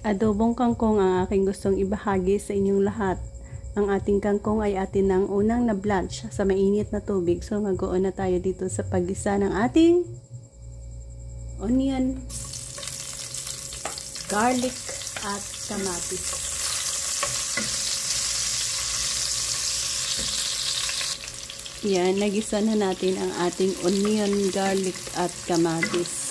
Adobong kangkong ang aking gustong ibahagi sa inyong lahat. Ang ating kangkong ay atin ng unang na-blanch sa mainit na tubig. So mag-on na tayo dito sa paggisa ng ating onion, garlic at kamatis. Yan, nagisa na natin ang ating onion, garlic at kamatis.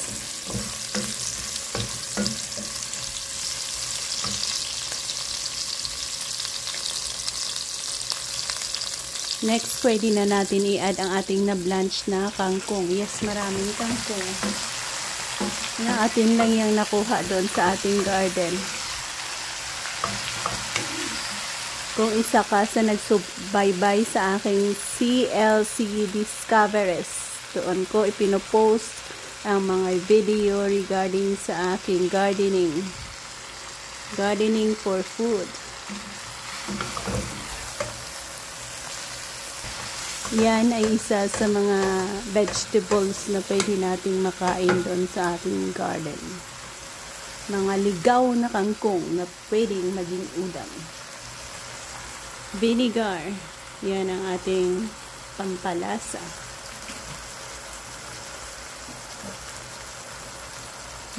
Next, pwede na natin i-add ang ating na-blanch na kangkong. Yes, maraming kangkong. Na atin lang yung nakuha doon sa ating garden. Kung isa ka sa nagsubaybay sa aking CLC Discoveries, doon ko ipinopost ang mga video regarding sa aking gardening. Gardening for food. Yan ay isa sa mga vegetables na pwede nating makain doon sa ating garden. Mga ligaw na kangkong na pwedeng maging udang. Vinegar. Yan ang ating pampalasa.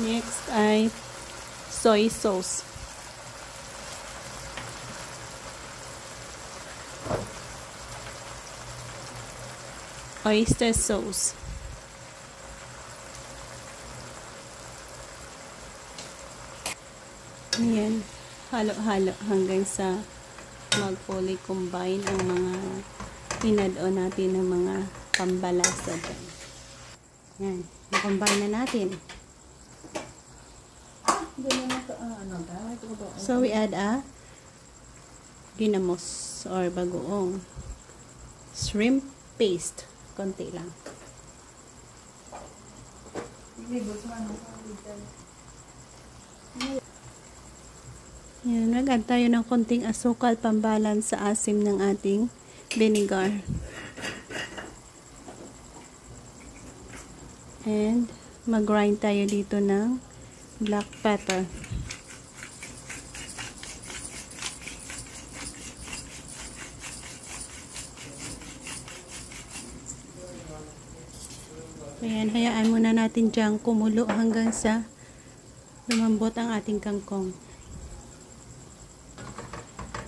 Next ay soy sauce. Oyster sauce. Ayan. Halo-halo hanggang sa mag-fully combine ang mga inad-on natin ng mga pambalasa dyan. Ayan. I-combine na natin. So we add a ginamos or bagoong shrimp paste. Konti lang. Yan, nag-add tayo ng konting asukal pambalance sa asim ng ating vinegar. And mag-grind tayo dito ng black pepper. Ayan, hayaan muna natin dyan kumulo hanggang sa lumambot ang ating kangkong.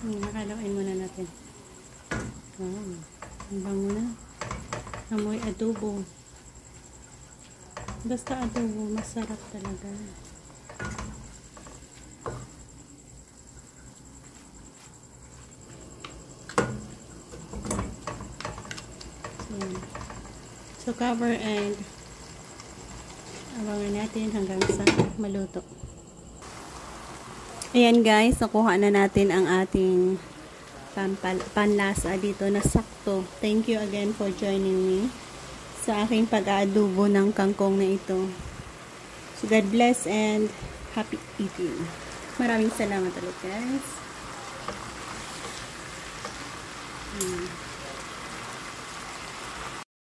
Nakalawain muna natin. Wow, ang bango na. Amoy adobo. Basta adobo, masarap talaga. So cover and abangan natin hanggang sa maluto. Ayan guys, nakuha na natin ang ating panlasa dito na sakto. Thank you again for joining me sa aking pag-aadobo ng kangkong na ito. So God bless and happy eating. Maraming salamat ulit guys.